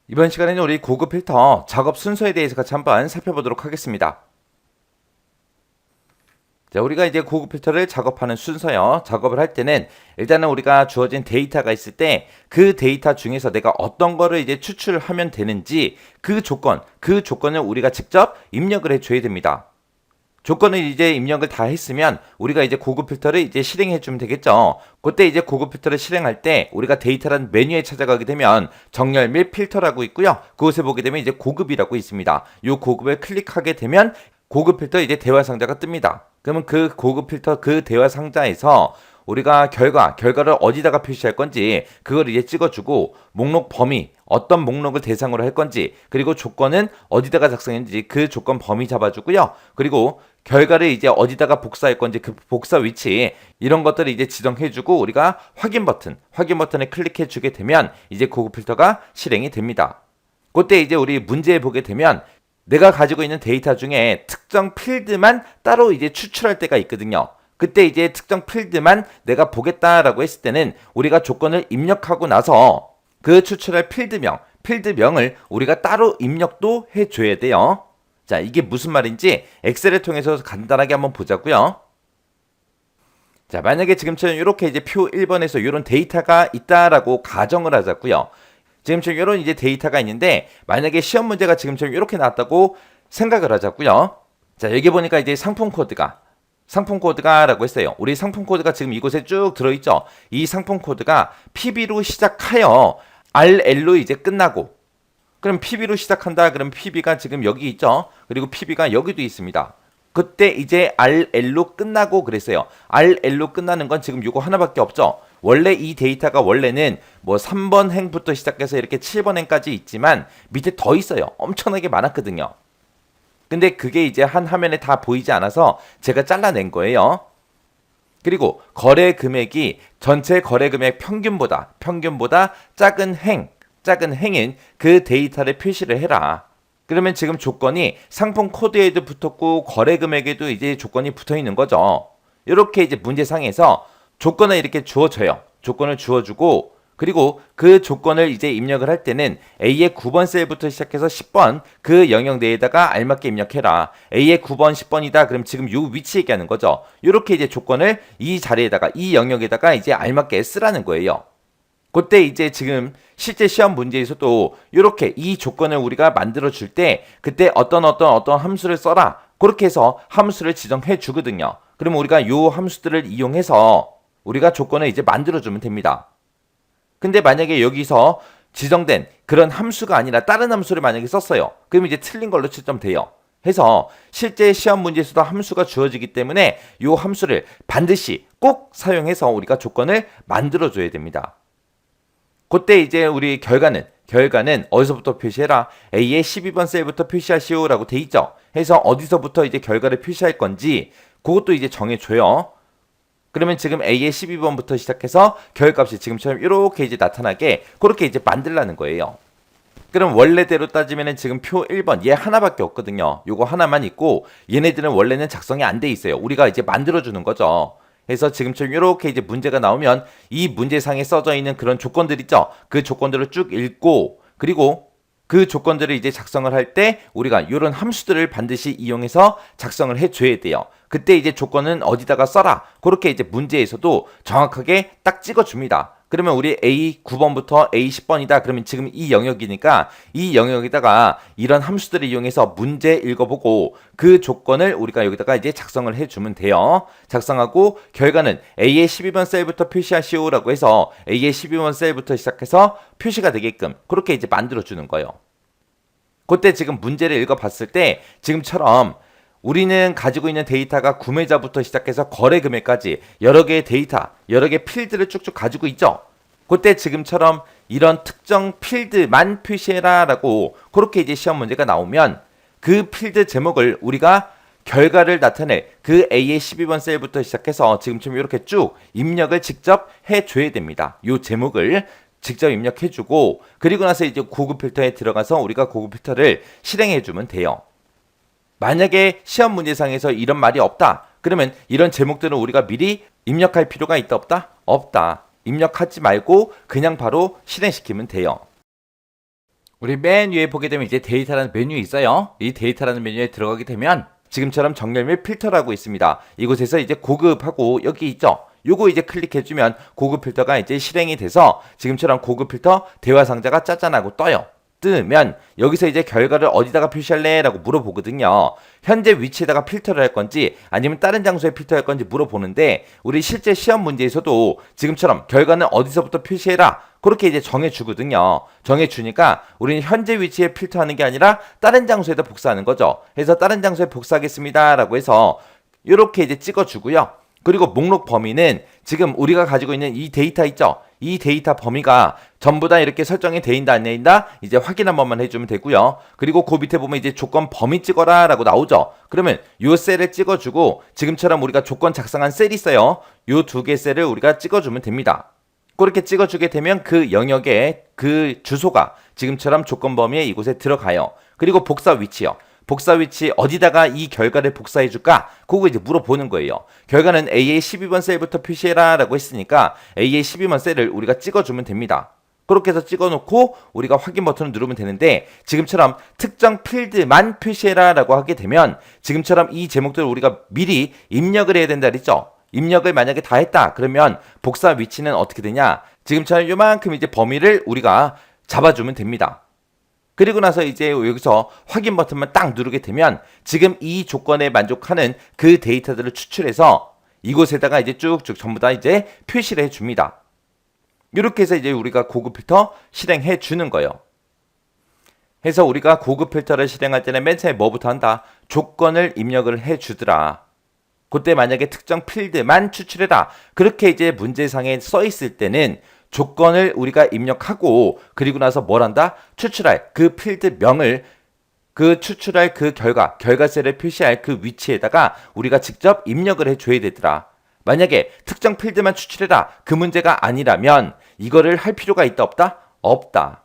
이번 시간에는 우리 고급 필터 작업 순서에 대해서 같이 한번 살펴보도록 하겠습니다. 자, 우리가 이제 고급 필터를 작업하는 순서요. 작업을 할 때는 일단은 우리가 주어진 데이터가 있을 때 그 데이터 중에서 내가 어떤 거를 이제 추출하면 되는지 그 조건을 우리가 직접 입력을 해줘야 됩니다. 조건을 이제 입력을 다 했으면 우리가 이제 고급 필터를 이제 실행해 주면 되겠죠. 그때 이제 고급 필터를 실행할 때 우리가 데이터라는 메뉴에 찾아가게 되면 정렬 및 필터라고 있고요. 그곳에 보게 되면 이제 고급이라고 있습니다. 이 고급을 클릭하게 되면 고급 필터 이제 대화 상자가 뜹니다. 그러면 그 고급 필터 그 대화 상자에서 우리가 결과를 어디다가 표시할 건지 그걸 이제 찍어주고 목록 범위 어떤 목록을 대상으로 할 건지 그리고 조건은 어디다가 작성했는지 그 조건 범위 잡아주고요. 그리고 결과를 이제 어디다가 복사할 건지 그 복사 위치 이런 것들을 이제 지정해주고 우리가 확인 버튼을 클릭해주게 되면 이제 고급 필터가 실행이 됩니다. 그때 이제 우리 문제에 보게 되면 내가 가지고 있는 데이터 중에 특정 필드만 따로 이제 추출할 때가 있거든요. 그때 이제 특정 필드만 내가 보겠다라고 했을 때는 우리가 조건을 입력하고 나서 그 추출할 필드명을 우리가 따로 입력도 해줘야 돼요. 자, 이게 무슨 말인지 엑셀을 통해서 간단하게 한번 보자고요. 자, 만약에 지금처럼 이렇게 이제 표 1번에서 이런 데이터가 있다라고 가정을 하자고요. 지금처럼 이런 이제 데이터가 있는데 만약에 시험 문제가 지금처럼 이렇게 나왔다고 생각을 하자고요. 자, 여기 보니까 이제 상품 코드가라고 했어요. 우리 상품 코드가 지금 이곳에 쭉 들어있죠. 이 상품 코드가 PB로 시작하여 RL로 이제 끝나고 그럼 PB로 시작한다. 그럼 PB가 지금 여기 있죠. 그리고 PB가 여기도 있습니다. 그때 이제 RL로 끝나고 그랬어요. RL로 끝나는 건 지금 이거 하나밖에 없죠. 원래 이 데이터가 원래는 뭐 3번 행부터 시작해서 이렇게 7번 행까지 있지만 밑에 더 있어요. 엄청나게 많았거든요. 근데 그게 이제 한 화면에 다 보이지 않아서 제가 잘라낸 거예요. 그리고 거래 금액이 전체 거래 금액 평균보다 작은 행인 그 데이터를 표시를 해라. 그러면 지금 조건이 상품 코드에도 붙었고 거래 금액에도 이제 조건이 붙어 있는 거죠. 이렇게 이제 문제상에서 조건을 이렇게 주어줘요. 조건을 주어주고 그리고 그 조건을 이제 입력을 할 때는 A의 9번 셀부터 시작해서 10번 그 영역 내에다가 알맞게 입력해라. A의 9번, 10번이다. 그럼 지금 요 위치 얘기하는 거죠. 이렇게 이제 조건을 이 자리에다가 이 영역에다가 이제 알맞게 쓰라는 거예요. 그때 이제 지금 실제 시험 문제에서도 이렇게 이 조건을 우리가 만들어 줄 때 그때 어떤 함수를 써라. 그렇게 해서 함수를 지정해 주거든요. 그러면 우리가 요 함수들을 이용해서 우리가 조건을 이제 만들어 주면 됩니다. 근데 만약에 여기서 지정된 그런 함수가 아니라 다른 함수를 만약에 썼어요. 그럼 이제 틀린 걸로 채점돼요. 해서 실제 시험 문제에서도 함수가 주어지기 때문에 이 함수를 반드시 꼭 사용해서 우리가 조건을 만들어 줘야 됩니다. 그때 이제 우리 결과는 어디서부터 표시해라? A의 12번 셀부터 표시하시오라고 돼 있죠. 해서 어디서부터 이제 결과를 표시할 건지 그것도 이제 정해줘요. 그러면 지금 A의 12번부터 시작해서 결값이 지금처럼 이렇게 이제 나타나게 그렇게 이제 만들라는 거예요. 그럼 원래대로 따지면은 지금 표 1번 얘 하나밖에 없거든요. 요거 하나만 있고 얘네들은 원래는 작성이 안 돼 있어요. 우리가 이제 만들어 주는 거죠. 그래서 지금처럼 이렇게 이제 문제가 나오면 이 문제상에 써져 있는 그런 조건들 있죠. 그 조건들을 쭉 읽고 그리고 그 조건들을 이제 작성을 할 때 우리가 이런 함수들을 반드시 이용해서 작성을 해줘야 돼요. 그때 이제 조건은 어디다가 써라. 그렇게 이제 문제에서도 정확하게 딱 찍어줍니다. 그러면 우리 A 9번부터 A 10번이다. 그러면 지금 이 영역이니까 이 영역에다가 이런 함수들을 이용해서 문제 읽어보고 그 조건을 우리가 여기다가 이제 작성을 해주면 돼요. 작성하고 결과는 A의 12번 셀부터 표시하시오라고 해서 A의 12번 셀부터 시작해서 표시가 되게끔 그렇게 이제 만들어주는 거예요. 그때 지금 문제를 읽어봤을 때 지금처럼 우리는 가지고 있는 데이터가 구매자부터 시작해서 거래 금액까지 여러 개의 데이터, 여러 개의 필드를 쭉쭉 가지고 있죠. 그때 지금처럼 이런 특정 필드만 표시해라 라고 그렇게 이제 시험 문제가 나오면 그 필드 제목을 우리가 결과를 나타낼 그 A의 12번 셀부터 시작해서 지금처럼 이렇게 쭉 입력을 직접 해줘야 됩니다. 이 제목을 직접 입력해주고 그리고 나서 이제 고급 필터에 들어가서 우리가 고급 필터를 실행해주면 돼요. 만약에 시험 문제상에서 이런 말이 없다. 그러면 이런 제목들은 우리가 미리 입력할 필요가 있다 없다? 없다. 입력하지 말고 그냥 바로 실행시키면 돼요. 우리 맨 위에 보게 되면 이제 데이터라는 메뉴 있어요. 이 데이터라는 메뉴에 들어가게 되면 지금처럼 정렬 및 필터라고 있습니다. 이곳에서 이제 고급하고 여기 있죠. 요거 이제 클릭해주면 고급 필터가 이제 실행이 돼서 지금처럼 고급 필터 대화 상자가 짜잔하고 떠요. 뜨면 여기서 이제 결과를 어디다가 표시할래? 라고 물어보거든요. 현재 위치에다가 필터를 할 건지 아니면 다른 장소에 필터할 건지 물어보는데 우리 실제 시험 문제에서도 지금처럼 결과는 어디서부터 표시해라. 그렇게 이제 정해주거든요. 정해주니까 우리는 현재 위치에 필터하는 게 아니라 다른 장소에다 복사하는 거죠. 그래서 다른 장소에 복사하겠습니다. 라고 해서 이렇게 이제 찍어주고요. 그리고 목록 범위는 지금 우리가 가지고 있는 이 데이터 있죠? 이 데이터 범위가 전부 다 이렇게 설정이 돼있다 안 돼있다 이제 확인 한 번만 해주면 되고요. 그리고 그 밑에 보면 이제 조건 범위 찍어라 라고 나오죠. 그러면 요 셀을 찍어주고 지금처럼 우리가 조건 작성한 셀이 있어요. 요 두 개 셀을 우리가 찍어주면 됩니다. 그렇게 찍어주게 되면 그 영역에 그 주소가 지금처럼 조건 범위에 이곳에 들어가요. 그리고 복사 위치요. 복사 위치 어디다가 이 결과를 복사해 줄까? 그거 이제 물어보는 거예요. 결과는 A의 12번 셀부터 표시해라 라고 했으니까 A의 12번 셀을 우리가 찍어주면 됩니다. 그렇게 해서 찍어놓고 우리가 확인 버튼을 누르면 되는데 지금처럼 특정 필드만 표시해라 라고 하게 되면 지금처럼 이 제목들을 우리가 미리 입력을 해야 된다 그랬죠? 입력을 만약에 다 했다 그러면 복사 위치는 어떻게 되냐? 지금처럼 요만큼 이제 범위를 우리가 잡아주면 됩니다. 그리고 나서 이제 여기서 확인 버튼만 딱 누르게 되면 지금 이 조건에 만족하는 그 데이터들을 추출해서 이곳에다가 이제 쭉쭉 전부 다 이제 표시를 해줍니다. 이렇게 해서 이제 우리가 고급 필터 실행해 주는 거예요. 해서 우리가 고급 필터를 실행할 때는 맨 처음에 뭐부터 한다? 조건을 입력을 해 주더라. 그때 만약에 특정 필드만 추출해라. 그렇게 이제 문제상에 써 있을 때는 조건을 우리가 입력하고 그리고 나서 뭘 한다? 추출할 그 필드명을 그 추출할 그 결과셀을 표시할 그 위치에다가 우리가 직접 입력을 해줘야 되더라. 만약에 특정 필드만 추출해라. 그 문제가 아니라면 이거를 할 필요가 있다 없다? 없다.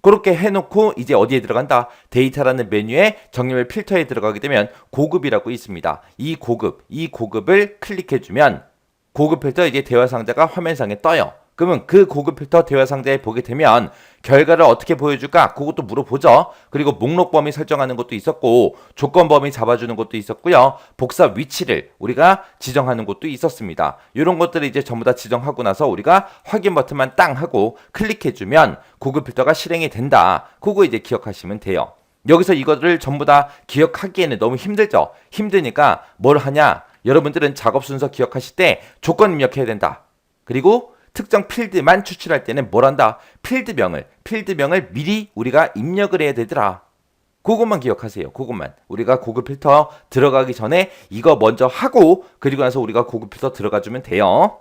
그렇게 해놓고 이제 어디에 들어간다? 데이터라는 메뉴에 정렬 필터에 들어가게 되면 고급이라고 있습니다. 이 고급을 클릭해주면 고급 필터 이제 대화 상자가 화면상에 떠요. 그러면 그 고급 필터 대화 상자에 보게 되면 결과를 어떻게 보여줄까? 그것도 물어보죠. 그리고 목록 범위 설정하는 것도 있었고 조건 범위 잡아주는 것도 있었고요. 복사 위치를 우리가 지정하는 것도 있었습니다. 이런 것들을 이제 전부 다 지정하고 나서 우리가 확인 버튼만 땅 하고 클릭해주면 고급 필터가 실행이 된다. 그거 이제 기억하시면 돼요. 여기서 이거를 전부 다 기억하기에는 너무 힘들죠. 힘드니까 뭘 하냐? 여러분들은 작업 순서 기억하실 때 조건 입력해야 된다. 그리고 특정 필드만 추출할 때는 뭘 한다? 필드명을 미리 우리가 입력을 해야 되더라. 그것만 기억하세요. 그것만. 우리가 고급 필터 들어가기 전에 이거 먼저 하고 그리고 나서 우리가 고급 필터 들어가 주면 돼요.